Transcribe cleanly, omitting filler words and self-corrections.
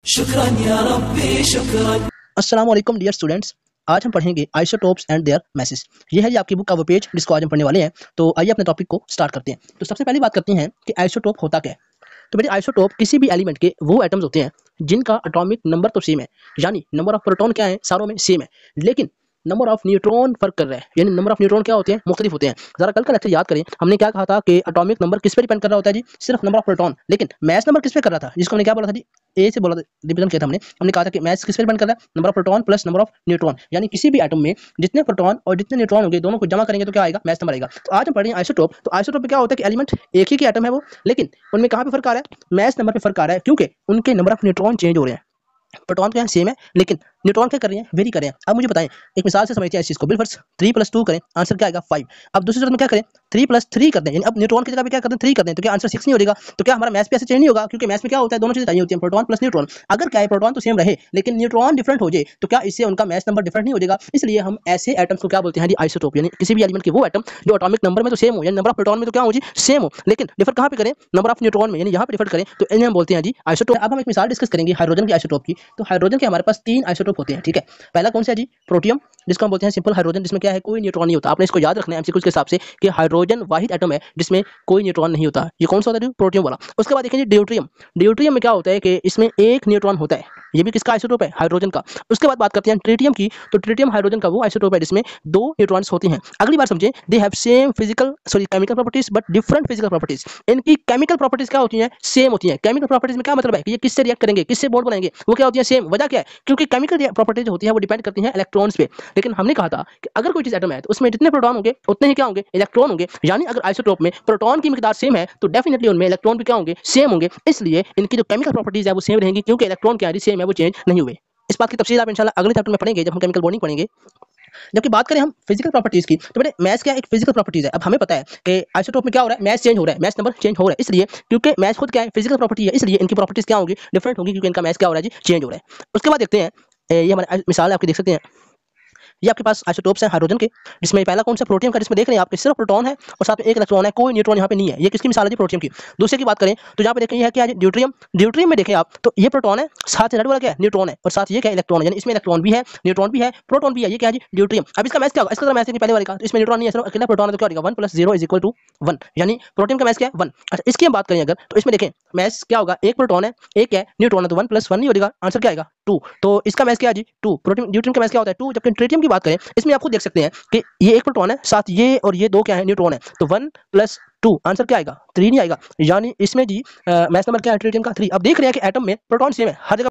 शुक्रान या रब्बी शुक्रान। अस्सलाम वालेकुम डियर स्टूडेंट्स। आज हम पढ़ेंगे आइसोटोप्स एंड देयर मैसेज। ये है जी आपकी बुक का वो पेज जिसको आज हम पढ़ने वाले हैं। तो आइए अपने टॉपिक को स्टार्ट करते हैं। तो सबसे पहली बात करते हैं कि आइसोटोप होता क्या है। तो बेटे आइसोटोप किसी भी एलिमेंट के वो एटम्स होते हैं जिनका एटॉमिक नंबर तो सेम है, यानी नंबर ऑफ प्रोटॉन क्या है सारों में सेम है, लेकिन नंबर ऑफ न्यूट्रॉन फर्क कर रहा है, यानी नंबर ऑफ न्यूट्रॉन क्या होते हैं, मुख्तलिफ होते हैं। जरा कल का लेक्चर याद करें, हमने क्या कहा था कि एटॉमिक नंबर किस पे डिपेंड कर रहा होता है जी, सिर्फ नंबर ऑफ प्रोटॉन, लेकिन मैस नंबर किस पे कर रहा था, जिसको हमने क्या बोला था जी, ए से बोला था, रिप्रेजेंट किया था हमने कहा था कि मैस किस पे डिपेंड कर रहा है, number of proton plus number of neutron, यानी किसी भी एटम में जितने प्रोटॉन और जितने न्यूट्रॉन होंगे दोनों को जमा करेंगे तो क्या आएगा, मैस नंबर आएगा। तो आज हम पढ़ेंगे आइसोटोप। तो आइसोटोप में क्या होता है कि एलिमेंट एक ही के एटम है वो, लेकिन उनमें कहाँ पे फर्क आ रहा है, मैस नंबर पे फर्क आ रहा है, क्योंकि उनके नंबर ऑफ न्यूट्रॉन चेंज हो रहे हैं। प्रोटॉन तो यहाँ सेम है, लेकिन न्यूट्रॉन क्या कर रहे हैं, वेरी कर रहे हैं। अब मुझे बताएं, एक मिसाल से समझते हैं इस चीज को। बिलफर्स्ट 3 + 2 करें, आंसर क्या आएगा 5। अब दूसरी सूरत में क्या करें, 3 + 3 कर दें, यानी अब न्यूट्रॉन की जगह पे क्या कर दें 3 कर दें, तो क्या आंसर 6 नहीं हो जाएगा। तो क्या हमारा मैथ पे ऐसे चेंज नहीं होगा, क्योंकि मैथ में क्या होता है, दोनों चीजें चाहिए होती हैं, प्रोटॉन प्लस न्यूट्रॉन। अगर क्या है प्रोटॉन तो सेम रहे लेकिन न्यूट्रॉन डिफरेंट हो जाए, तो क्या इससे उनका मैथ नंबर डिफरेंट नहीं हो जाएगा। इसलिए हम ऐसे एटम्स को क्या बोलते हैं जी, आइसोटोप, यानी किसी भी एलिमेंट के वो एटम जो एटॉमिक नंबर में तो सेम हो, यानी नंबर ऑफ प्रोटॉन में तो क्या हो जी सेम हो, लेकिन डिफर कहाँ पे करें, नंबर ऑफ न्यूट्रॉन में, यानी यहाँ पे डिफर करें, तो इन्हें हम बोलते हैं जी आइसोटोप। अब हम एक मिसाल डिस्कस करेंगे हाइड्रोजन की आइसोटोप की। तो हाइड्रोजन के हमारे पास 3 आइसोटोप होते हैं, ठीक है। पहला कौन सा है जी, प्रोटियम, जिसको हम बोलते हैं सिंपल हाइड्रोजन, जिसमें क्या है कोई न्यूट्रॉन नहीं होता। आपने इसको याद रखना है एमसीक्यू के हिसाब से कि हाइड्रोजन वाहिद एटम है जिसमें कोई न्यूट्रॉन नहीं होता। ये कौन सा होता है, प्रोटियम वाला। उसके बाद देखें जी ड्यूट्रियम। ड्यूट्रियम में क्या होता है कि इसमें एक न्यूट्रॉन होता है, ये भी किसका आइसोटोप है, हाइड्रोजन का। उसके बाद बात करते हैं ट्रिटियम की। तो ट्रिटियम हाइड्रोजन का वो आइसोटोप है जिसमें 2 न्यूट्रॉन्स होती हैं। अगली बार समझें, they have same physical chemical properties but different physical properties. इनकी केमिकल प्रॉपर्टीज क्या होती हैं, सेम होती हैं। केमिकल प्रॉपर्टीज में क्या मतलब है कि ये किससे रिएक्ट करेंगे, किससे बॉन्ड बनाएंगे, वो क्या होती है सेम। वजह क्या है, क्योंकि केमिकल प्रॉपर्टीज होती है वो डिपेंड करती हैं इलेक्ट्रॉन्स पे। लेकिन हमने कहा था कि अगर कोई चीज एटम है तो उसमें जितने प्रोटॉन होंगे उतने ही क्या होंगे, इलेक्ट्रॉन होंगे। यानी अगर आइसोटोप में प्रोटॉन की मिकदार सेम है तो डेफिनेटली उनमें इलेक्ट्रॉन भी क्या होंगे, सेम होंगे। इसलिए इनकी जो केमिकल प्रॉपर्टीज है वो सेम रहेंगी, क्योंकि इलेक्ट्रॉन क्या है सेम है, वो चेंज नहीं हुए। इस बात की तफसील आप इंशाल्लाह अगले चैप्टर में पढ़ेंगे जब हम केमिकल बॉन्डिंग पढ़ेंगे। जबकि बात करें हम फिजिकल प्रॉपर्टीज की, तो बेटे मैथ क्या एक फिजिकल प्रॉपर्टीज है। अब हमें पता है कि आइसोटोप में क्या हो रहा है, मैथ चेंज हो रहा है, मैथ नंबर चेंज हो रहा है, इसलिए क्योंकि मैथ खुद क्या है फिजिकल प्रॉपर्टी है, इसलिए इनकी प्रॉपर्टीज क्या होंगी, डिफरेंट होंगी, क्योंकि इनका मैथ क्या हो रहा है जी, चेंज हो रहा है। उसके बाद देखते हैं, ये हमारे मिसाल आपके देख सकते हैं, ये आपके पास आइसोटोप्स हैं हाइड्रोजन के, जिसमें पहला कौन सा प्रोटियम का, जिसमें देख रहे हैं आप सिर्फ प्रोटॉन है और साथ में एक इलेक्ट्रॉन है, कोई न्यूट्रॉन यहाँ पे नहीं है। ये किसकी मिसाल है जी, प्रोटियम की। दूसरे की बात करें तो यहाँ पे देखें, ये है क्या है ड्यूट्रियम। ड्यूट्रियम में देखें आप तो ये प्रोटॉन है, साथ रेड वाला क्या है न्यूट्रॉन है, और साथ ये क्या है इलेक्ट्रॉन, यानी इसमें इलेक्ट्रॉन भी है, न्यूट्रॉन भी है, प्रोटॉन भी है। ये क्या है जी, ड्यूट्रियम। अब इसका मैथ क्या होगा, इसका मैथ है पहले वाले का, तो इसमें न्यूट्रॉन नहीं है, सिर्फ अकेला प्रोटॉन है, तो क्या होगा 1 + 0 = 1, यानी प्रोटियम का मैथ क्या है 1। अच्छा इसकी हम बात करें अगर, तो इसमें देखें मैथ क्या होगा, एक प्रोटॉन है एक है न्यूट्रॉन है, तो 1 + 1 नहीं होगा, आंसर क्या आएगा 2। तो इसका मैथ क्या है जी 2। प्रोटियम ड्यूट्रियम का मैथ क्या होता है 2। जबकि ट्रिटियम की बात करें, इसमें आप खुद देख सकते हैं कि ये एक प्रोटॉन है, साथ ये और ये 2 क्या है न्यूट्रॉन है, तो 1 + 2 आंसर क्या आएगा 3 नहीं आएगा। यानी इसमें जी मैथ नंबर क्या है ट्रिटियम का 3। अब देख रहे हैं कि एटम में प्रोटॉन सेम है हर जगह।